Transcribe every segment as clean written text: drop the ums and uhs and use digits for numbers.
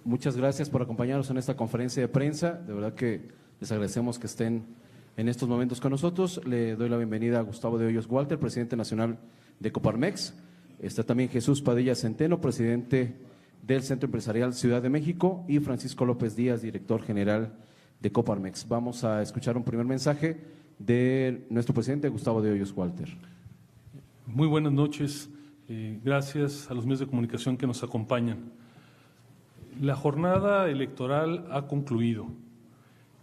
muchas gracias por acompañarnos en esta conferencia de prensa. De verdad que les agradecemos que estén en estos momentos con nosotros. Le doy la bienvenida a Gustavo de Hoyos Walter, presidente nacional de Coparmex. Está también Jesús Padilla Centeno, presidente del Centro Empresarial Ciudad de México, y Francisco López Díaz, director general de Coparmex. Vamos a escuchar un primer mensaje de nuestro presidente Gustavo de Hoyos Walter. Muy buenas noches. Gracias a los medios de comunicación que nos acompañan. La jornada electoral ha concluido.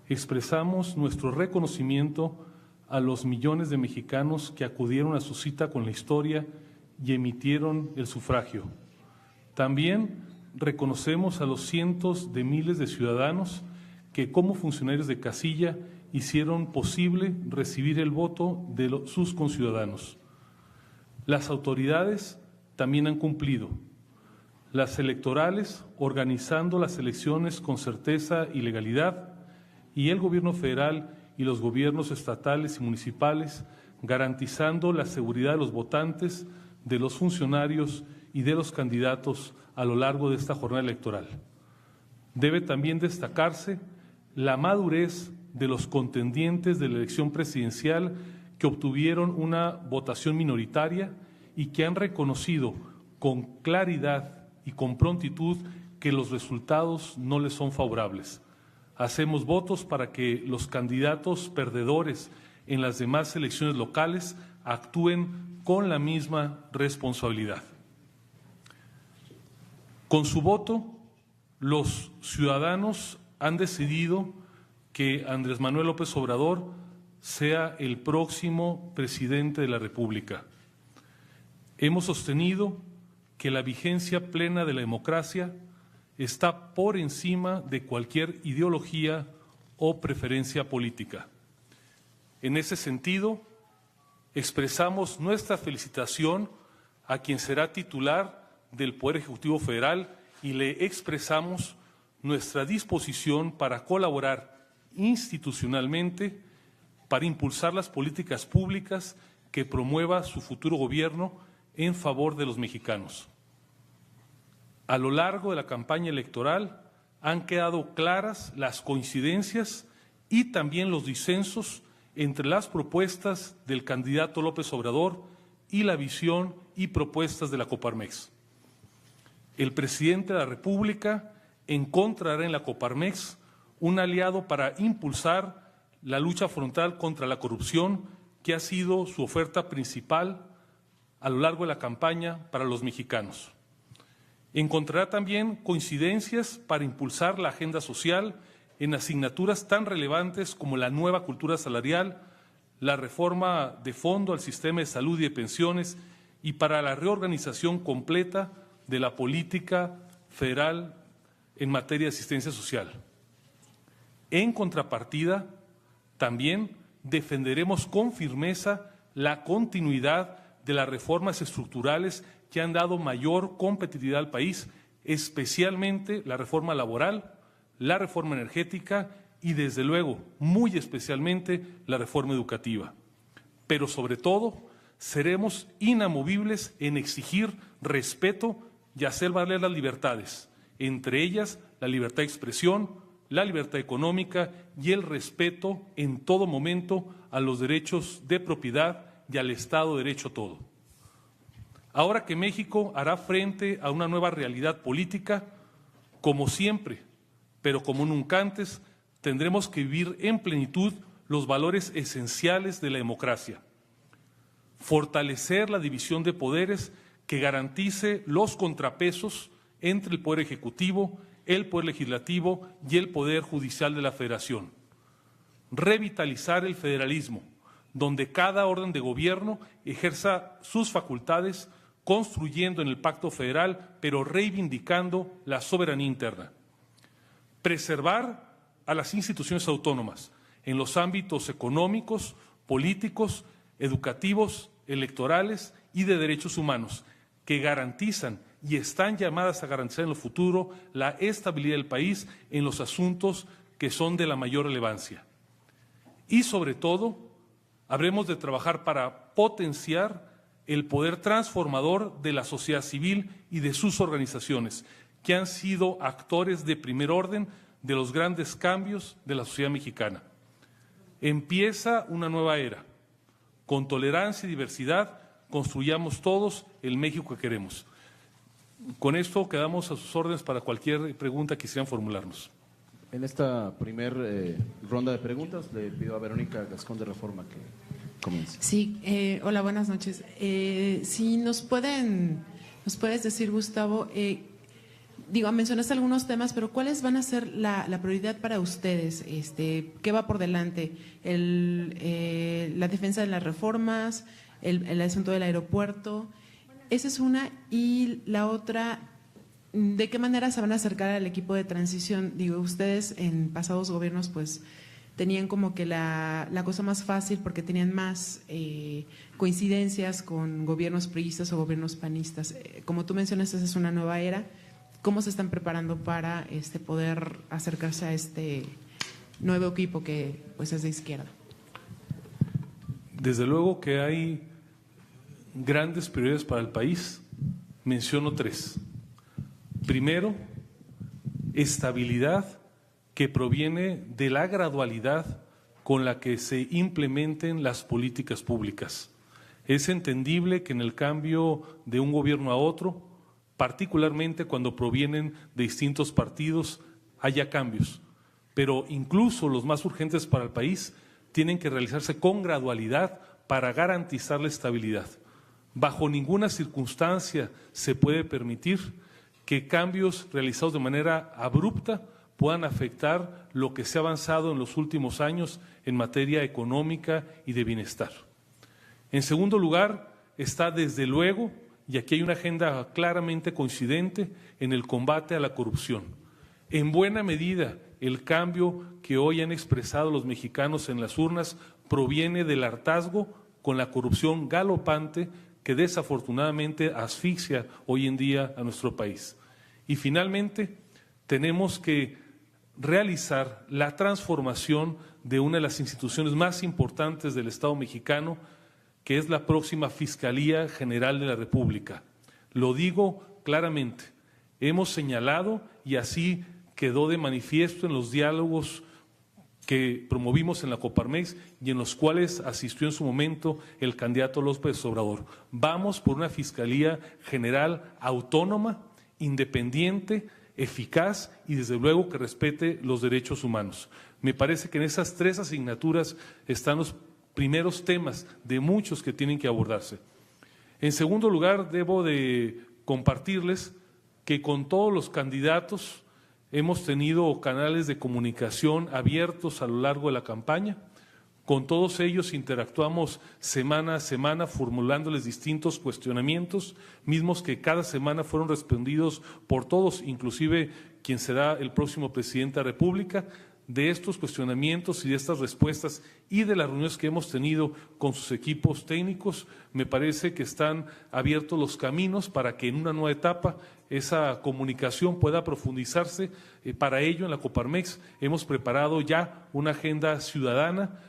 Expresamos nuestro reconocimiento a los millones de mexicanos que acudieron a su cita con la historia y emitieron el sufragio. También reconocemos a los cientos de miles de ciudadanos que, como funcionarios de casilla, hicieron posible recibir el voto de sus conciudadanos. Las autoridades también han cumplido. Las electorales, organizando las elecciones con certeza y legalidad, y el Gobierno federal y los gobiernos estatales y municipales, garantizando la seguridad de los votantes, de los funcionarios y de los candidatos a lo largo de esta jornada electoral. Debe también destacarse la madurez de los contendientes de la elección presidencial que obtuvieron una votación minoritaria y que han reconocido con claridad y con prontitud que los resultados no les son favorables. Hacemos votos para que los candidatos perdedores en las demás elecciones locales actúen con la misma responsabilidad. Con su voto, los ciudadanos han decidido que Andrés Manuel López Obrador sea el próximo presidente de la República. Hemos sostenido que la vigencia plena de la democracia está por encima de cualquier ideología o preferencia política. En ese sentido, expresamos nuestra felicitación a quien será titular del Poder Ejecutivo Federal y le expresamos nuestra disposición para colaborar institucionalmente para impulsar las políticas públicas que promueva su futuro gobierno en favor de los mexicanos. A lo largo de la campaña electoral han quedado claras las coincidencias y también los disensos entre las propuestas del candidato López Obrador y la visión y propuestas de la Coparmex. El presidente de la República encontrará en la Coparmex un aliado para impulsar la lucha frontal contra la corrupción, que ha sido su oferta principal a lo largo de la campaña para los mexicanos. Encontrará también coincidencias para impulsar la agenda social en asignaturas tan relevantes como la nueva cultura salarial, la reforma de fondo al sistema de salud y de pensiones y para la reorganización completa de la política federal en materia de asistencia social. En contrapartida, también defenderemos con firmeza la continuidad de las reformas estructurales que han dado mayor competitividad al país, especialmente la reforma laboral, la reforma energética y, desde luego, muy especialmente, la reforma educativa. Pero, sobre todo, seremos inamovibles en exigir respeto y hacer valer las libertades, entre ellas la libertad de expresión, la libertad económica y el respeto en todo momento a los derechos de propiedad y al Estado de Derecho todo. Ahora que México hará frente a una nueva realidad política, como siempre, pero como nunca antes, tendremos que vivir en plenitud los valores esenciales de la democracia. Fortalecer la división de poderes que garantice los contrapesos entre el Poder Ejecutivo, el Poder Legislativo y el Poder Judicial de la Federación. Revitalizar el federalismo, donde cada orden de gobierno ejerza sus facultades, construyendo en el Pacto Federal, pero reivindicando la soberanía interna. Preservar a las instituciones autónomas en los ámbitos económicos, políticos, educativos, electorales y de derechos humanos, que garantizan y están llamadas a garantizar en el futuro la estabilidad del país en los asuntos que son de la mayor relevancia. Y, sobre todo, habremos de trabajar para potenciar el poder transformador de la sociedad civil y de sus organizaciones, que han sido actores de primer orden de los grandes cambios de la sociedad mexicana. Empieza una nueva era. Con tolerancia y diversidad construyamos todos el México que queremos. Con esto quedamos a sus órdenes para cualquier pregunta que quisieran formularnos. En esta primer ronda de preguntas le pido a Verónica Gascón de Reforma que comience. Sí, hola, buenas noches. Si nos puedes decir, Gustavo, mencionaste algunos temas, pero ¿cuáles van a ser la prioridad para ustedes? ¿Qué va por delante? La defensa de las reformas, el asunto del aeropuerto. Esa es una. Y la otra, ¿de qué manera se van a acercar al equipo de transición? Ustedes en pasados gobiernos pues tenían como que la cosa más fácil porque tenían más coincidencias con gobiernos priistas o gobiernos panistas. Como tú mencionas, esa es una nueva era. ¿Cómo se están preparando para poder acercarse a este nuevo equipo que pues es de izquierda? Desde luego que hay grandes prioridades para el país. Menciono tres. Primero, estabilidad que proviene de la gradualidad con la que se implementen las políticas públicas. Es entendible que en el cambio de un gobierno a otro, particularmente cuando provienen de distintos partidos, haya cambios. Pero incluso los más urgentes para el país tienen que realizarse con gradualidad para garantizar la estabilidad. Bajo ninguna circunstancia se puede permitir que cambios realizados de manera abrupta puedan afectar lo que se ha avanzado en los últimos años en materia económica y de bienestar. En segundo lugar, está desde luego, y aquí hay una agenda claramente coincidente, en el combate a la corrupción. En buena medida, el cambio que hoy han expresado los mexicanos en las urnas proviene del hartazgo con la corrupción galopante que desafortunadamente asfixia hoy en día a nuestro país. Y finalmente, tenemos que realizar la transformación de una de las instituciones más importantes del Estado mexicano, que es la próxima Fiscalía General de la República. Lo digo claramente, hemos señalado y así quedó de manifiesto en los diálogos que promovimos en la Coparmex y en los cuales asistió en su momento el candidato López Obrador. Vamos por una Fiscalía General autónoma, independiente, eficaz y desde luego que respete los derechos humanos. Me parece que en esas tres asignaturas están los primeros temas de muchos que tienen que abordarse. En segundo lugar, debo de compartirles que con todos los candidatos hemos tenido canales de comunicación abiertos a lo largo de la campaña. Con todos ellos interactuamos semana a semana formulándoles distintos cuestionamientos, mismos que cada semana fueron respondidos por todos, inclusive quien será el próximo presidente de la República. De estos cuestionamientos y de estas respuestas y de las reuniones que hemos tenido con sus equipos técnicos, me parece que están abiertos los caminos para que en una nueva etapa esa comunicación pueda profundizarse. Para ello, en la Coparmex hemos preparado ya una agenda ciudadana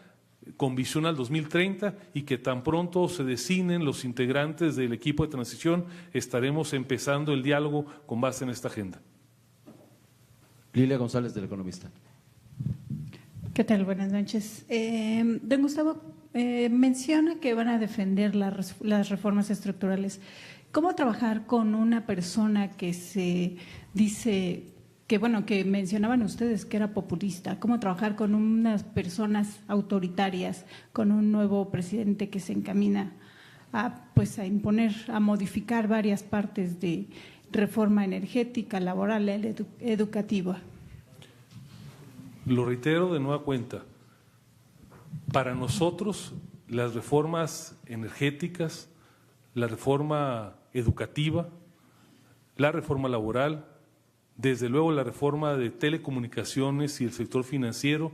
con visión al 2030 y que tan pronto se designen los integrantes del equipo de transición, estaremos empezando el diálogo con base en esta agenda. Lilia González, del Economista. ¿Qué tal? Buenas noches. Don Gustavo, menciona que van a defender las reformas estructurales. ¿Cómo trabajar con una persona que se dice que mencionaban ustedes que era populista? ¿Cómo trabajar con unas personas autoritarias, con un nuevo presidente que se encamina a imponer, a modificar varias partes de reforma energética, laboral, educativa? Lo reitero de nueva cuenta, para nosotros las reformas energéticas, la reforma educativa, la reforma laboral, desde luego la reforma de telecomunicaciones y el sector financiero,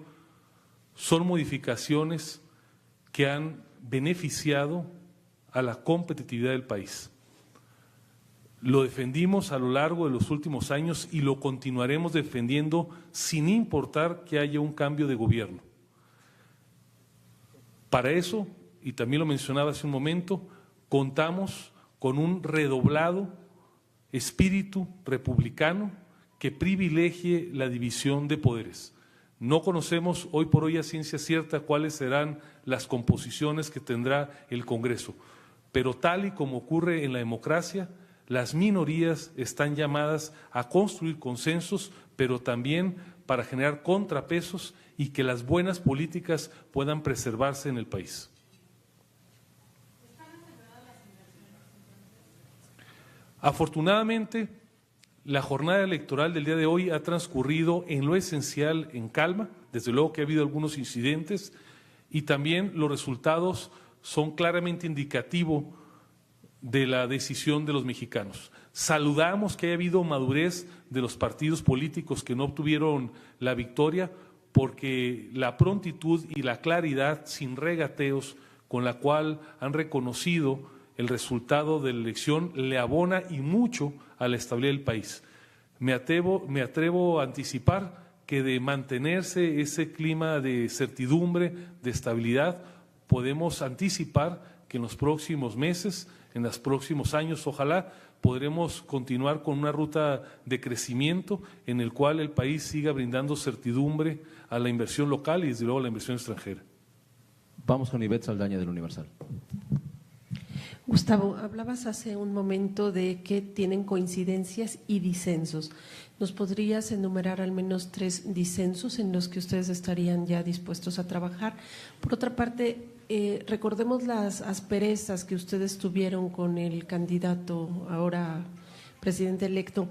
son modificaciones que han beneficiado a la competitividad del país. Lo defendimos a lo largo de los últimos años y lo continuaremos defendiendo sin importar que haya un cambio de gobierno. Para eso, y también lo mencionaba hace un momento, contamos con un redoblado espíritu republicano que privilegie la división de poderes. No conocemos hoy por hoy a ciencia cierta cuáles serán las composiciones que tendrá el Congreso, pero tal y como ocurre en la democracia, las minorías están llamadas a construir consensos, pero también para generar contrapesos y que las buenas políticas puedan preservarse en el país. Afortunadamente, la jornada electoral del día de hoy ha transcurrido en lo esencial en calma, desde luego que ha habido algunos incidentes y también los resultados son claramente indicativos de la decisión de los mexicanos. Saludamos que haya habido madurez de los partidos políticos que no obtuvieron la victoria, porque la prontitud y la claridad sin regateos con la cual han reconocido el resultado de la elección le abona y mucho a la estabilidad del país. Me atrevo a anticipar que de mantenerse ese clima de certidumbre, de estabilidad, podemos anticipar que en los próximos meses, en los próximos años, ojalá, podremos continuar con una ruta de crecimiento en el cual el país siga brindando certidumbre a la inversión local y desde luego a la inversión extranjera. Vamos con Ivette Saldaña del Universal. Gustavo, hablabas hace un momento de que tienen coincidencias y disensos. ¿Nos podrías enumerar al menos 3 disensos en los que ustedes estarían ya dispuestos a trabajar? Por otra parte, recordemos las asperezas que ustedes tuvieron con el candidato, ahora presidente electo.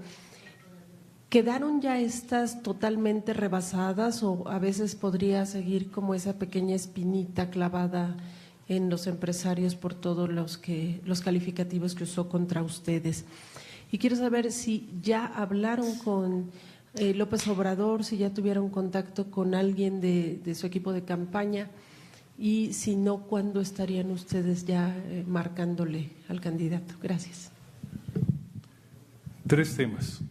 ¿Quedaron ya estas totalmente rebasadas o a veces podría seguir como esa pequeña espinita clavada en los empresarios por todos los calificativos que usó contra ustedes? Y quiero saber si ya hablaron con López Obrador, si ya tuvieron contacto con alguien de su equipo de campaña y si no, ¿cuándo estarían ustedes ya marcándole al candidato? Gracias. 3 temas.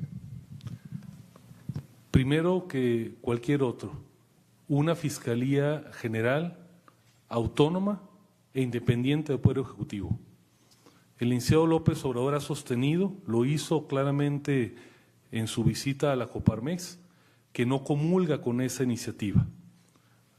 Primero que cualquier otro, una Fiscalía General autónoma e independiente del Poder Ejecutivo. El licenciado López Obrador ha sostenido, lo hizo claramente en su visita a la Coparmex, que no comulga con esa iniciativa.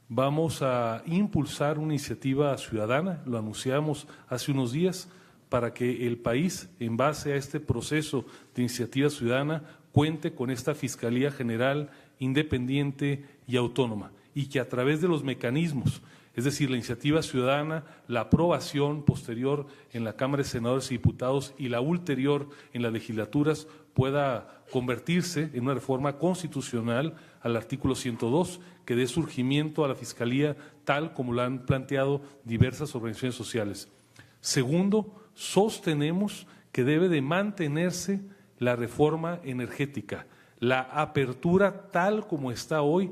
Vamos a impulsar una iniciativa ciudadana, lo anunciamos hace unos días, para que el país, en base a este proceso de iniciativa ciudadana, cuente con esta Fiscalía General independiente y autónoma y que a través de los mecanismos, es decir, la iniciativa ciudadana, la aprobación posterior en la Cámara de Senadores y Diputados y la ulterior en las legislaturas pueda convertirse en una reforma constitucional al artículo 102 que dé surgimiento a la Fiscalía tal como la han planteado diversas organizaciones sociales. Segundo, sostenemos que debe de mantenerse la reforma energética, la apertura tal como está hoy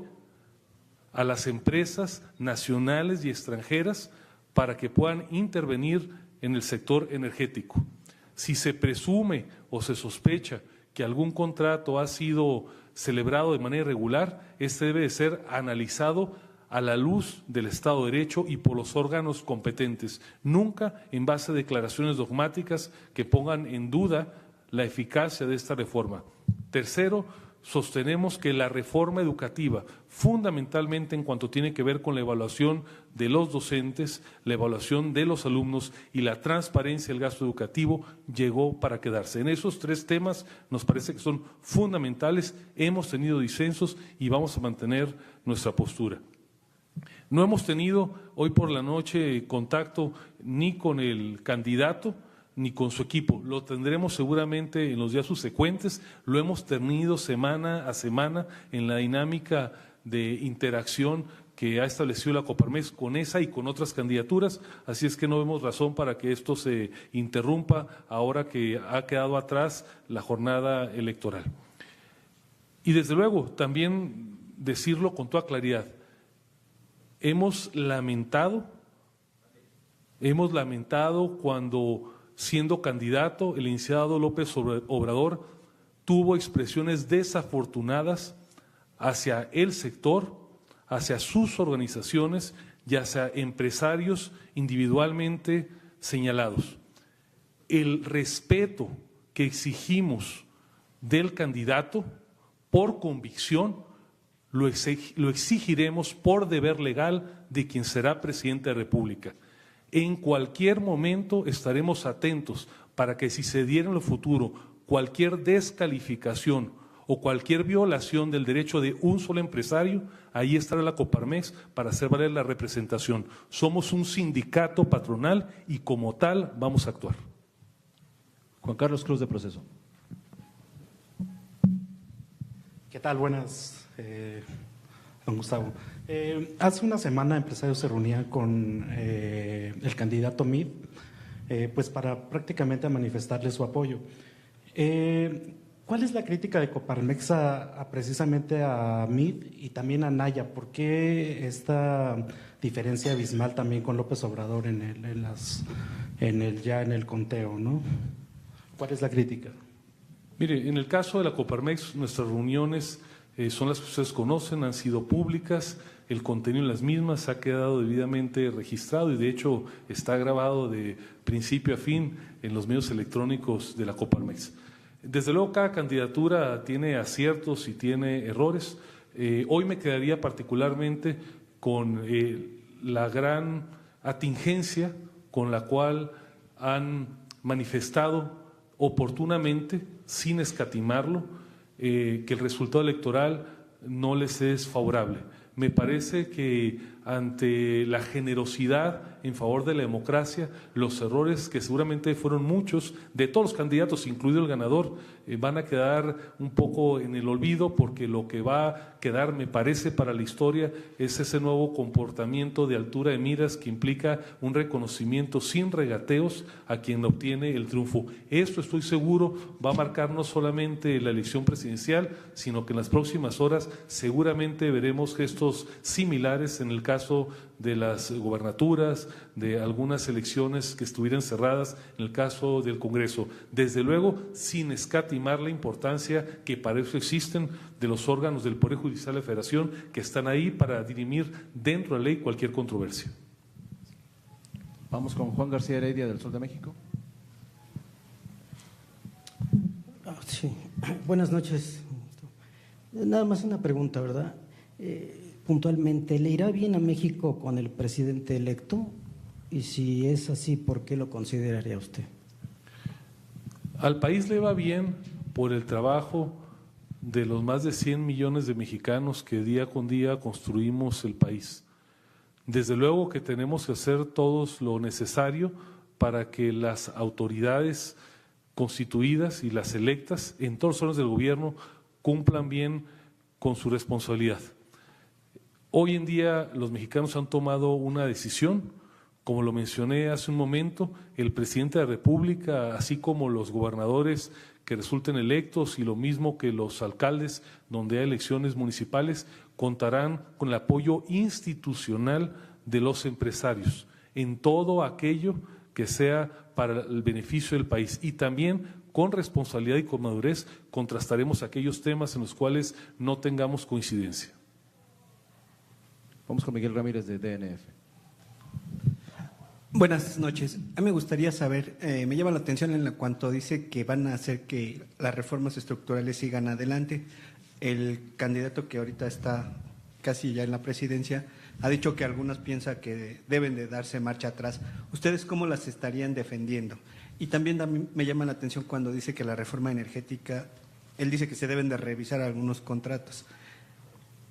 a las empresas nacionales y extranjeras para que puedan intervenir en el sector energético. Si se presume o se sospecha que algún contrato ha sido celebrado de manera irregular, este debe de ser analizado a la luz del Estado de Derecho y por los órganos competentes, nunca en base a declaraciones dogmáticas que pongan en duda la eficacia de esta reforma. Tercero, sostenemos que la reforma educativa, fundamentalmente en cuanto tiene que ver con la evaluación de los docentes, la evaluación de los alumnos y la transparencia del gasto educativo, llegó para quedarse. En esos 3 temas nos parece que son fundamentales, hemos tenido disensos y vamos a mantener nuestra postura. No hemos tenido hoy por la noche contacto ni con el candidato ni con su equipo. Lo tendremos seguramente en los días subsecuentes. Lo hemos tenido semana a semana en la dinámica de interacción que ha establecido la Coparmex con esa y con otras candidaturas. Así es que no vemos razón para que esto se interrumpa ahora que ha quedado atrás la jornada electoral. Y desde luego, también decirlo con toda claridad, hemos lamentado cuando siendo candidato, el licenciado López Obrador tuvo expresiones desafortunadas hacia el sector, hacia sus organizaciones y hacia empresarios individualmente señalados. El respeto que exigimos del candidato por convicción, lo exigiremos por deber legal de quien será presidente de la República. En cualquier momento estaremos atentos para que si se diera en el futuro cualquier descalificación o cualquier violación del derecho de un solo empresario, ahí estará la Coparmex para hacer valer la representación. Somos un sindicato patronal y como tal vamos a actuar. Juan Carlos Cruz, de Proceso. ¿Qué tal? Buenas, don Gustavo. Hace una semana empresarios se reunían con el candidato Meade, pues para prácticamente manifestarle su apoyo. ¿Cuál es la crítica de Coparmex precisamente a Meade y también a Naya? ¿Por qué esta diferencia abismal también con López Obrador en el conteo, ¿no? ¿Cuál es la crítica? Mire, en el caso de la Coparmex, nuestras reuniones son las que ustedes conocen, han sido públicas, el contenido en las mismas ha quedado debidamente registrado y de hecho está grabado de principio a fin en los medios electrónicos de la Coparmex. Desde luego cada candidatura tiene aciertos y tiene errores. Hoy me quedaría particularmente con la gran atingencia con la cual han manifestado oportunamente, sin escatimarlo, que el resultado electoral no les es favorable. Me parece que ante la generosidad en favor de la democracia, los errores que seguramente fueron muchos, de todos los candidatos, incluido el ganador, van a quedar un poco en el olvido porque lo que va a quedar, me parece, para la historia es ese nuevo comportamiento de altura de miras que implica un reconocimiento sin regateos a quien obtiene el triunfo. Esto, estoy seguro, va a marcar no solamente la elección presidencial, sino que en las próximas horas seguramente veremos gestos similares en el caso de las gubernaturas, de algunas elecciones que estuvieran cerradas en el caso del Congreso. Desde luego, sin escatimar la importancia que para eso existen de los órganos del Poder Judicial de la Federación que están ahí para dirimir dentro de la ley cualquier controversia. Vamos con Juan García Heredia, del Sol de México. Sí, buenas noches. Nada más una pregunta, ¿verdad? Puntualmente, ¿le irá bien a México con el presidente electo? Y si es así, ¿por qué lo consideraría usted? Al país le va bien por el trabajo de los más de 100 millones de mexicanos que día con día construimos el país. Desde luego que tenemos que hacer todos lo necesario para que las autoridades constituidas y las electas en todos los órganos del gobierno cumplan bien con su responsabilidad. Hoy en día los mexicanos han tomado una decisión, como lo mencioné hace un momento, el presidente de la República, así como los gobernadores que resulten electos y lo mismo que los alcaldes donde hay elecciones municipales, contarán con el apoyo institucional de los empresarios en todo aquello que sea para el beneficio del país y también con responsabilidad y con madurez contrastaremos aquellos temas en los cuales no tengamos coincidencia. Vamos con Miguel Ramírez, de DNF. Buenas noches. A mí me gustaría saber, me llama la atención en cuanto dice que van a hacer que las reformas estructurales sigan adelante. El candidato que ahorita está casi ya en la presidencia ha dicho que algunos piensan que deben de darse marcha atrás. ¿Ustedes cómo las estarían defendiendo? Y también me llama la atención cuando dice que la reforma energética, él dice que se deben de revisar algunos contratos.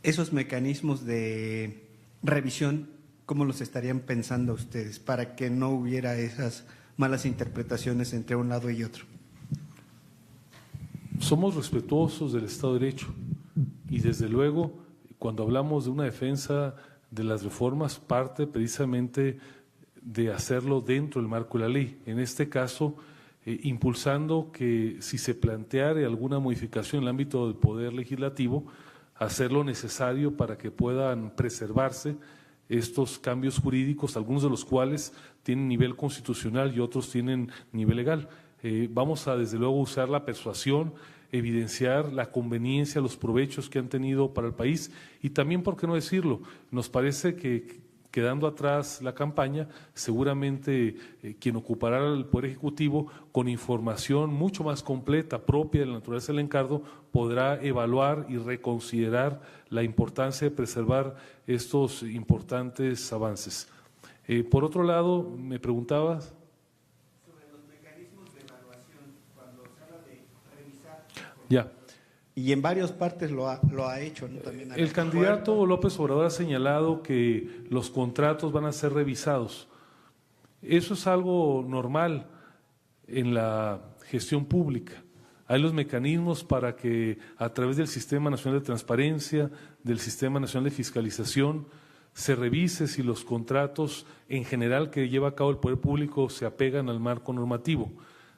Esos mecanismos de revisión, ¿cómo los estarían pensando ustedes para que no hubiera esas malas interpretaciones entre un lado y otro? Somos respetuosos del Estado de Derecho y desde luego cuando hablamos de una defensa de las reformas parte precisamente de hacerlo dentro del marco de la ley. En este caso, impulsando que si se planteara alguna modificación en el ámbito del Poder Legislativo, hacer lo necesario para que puedan preservarse estos cambios jurídicos, algunos de los cuales tienen nivel constitucional y otros tienen nivel legal. Vamos a, desde luego, usar la persuasión, evidenciar la conveniencia, los provechos que han tenido para el país y también, ¿por qué no decirlo? Nos parece que quedando atrás la campaña, seguramente quien ocupará el Poder Ejecutivo con información mucho más completa, propia de la naturaleza del encargo, podrá evaluar y reconsiderar la importancia de preservar estos importantes avances. Por otro lado, me preguntabas sobre los mecanismos de evaluación, cuando se habla de revisar. Ya. Y en varias partes lo ha hecho, ¿no? También El candidato López Obrador ha señalado que los contratos van a ser revisados. Eso es algo normal en la gestión pública. Hay los mecanismos para que a través del Sistema Nacional de Transparencia, del Sistema Nacional de Fiscalización, se revise si los contratos en general que lleva a cabo el Poder Público se apegan al marco normativo.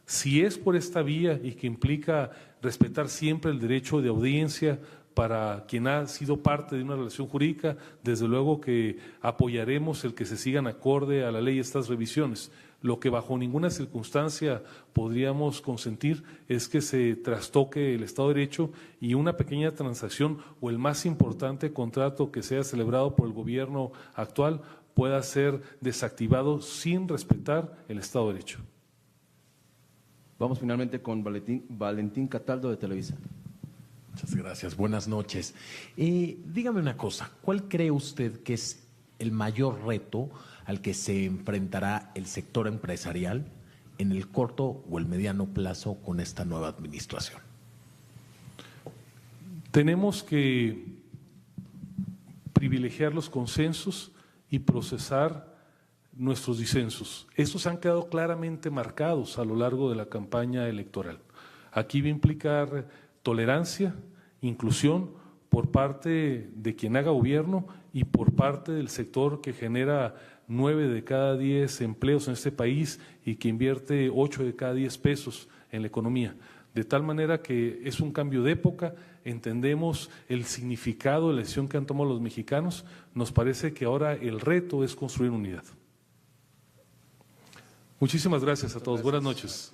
Si es por esta vía y que implica respetar siempre el derecho de audiencia para quien ha sido parte de una relación jurídica, desde luego que apoyaremos el que se sigan acorde a la ley estas revisiones. Lo que bajo ninguna circunstancia podríamos consentir es que se trastoque el Estado de Derecho y una pequeña transacción o el más importante contrato que sea celebrado por el gobierno actual pueda ser desactivado sin respetar el Estado de Derecho. Vamos finalmente con Valentín Cataldo de Televisa. Muchas gracias, buenas noches. Dígame una cosa, ¿cuál cree usted que es el mayor reto al que se enfrentará el sector empresarial en el corto o el mediano plazo con esta nueva administración? Tenemos que privilegiar los consensos y procesar nuestros disensos. Estos han quedado claramente marcados a lo largo de la campaña electoral. Aquí va a implicar tolerancia, inclusión por parte de quien haga gobierno y por parte del sector que genera 9 de cada 10 empleos en este país y que invierte 8 de cada 10 pesos en la economía. De tal manera que es un cambio de época, entendemos el significado de la decisión que han tomado los mexicanos, nos parece que ahora el reto es construir unidad. Muchísimas gracias a todos. Buenas noches.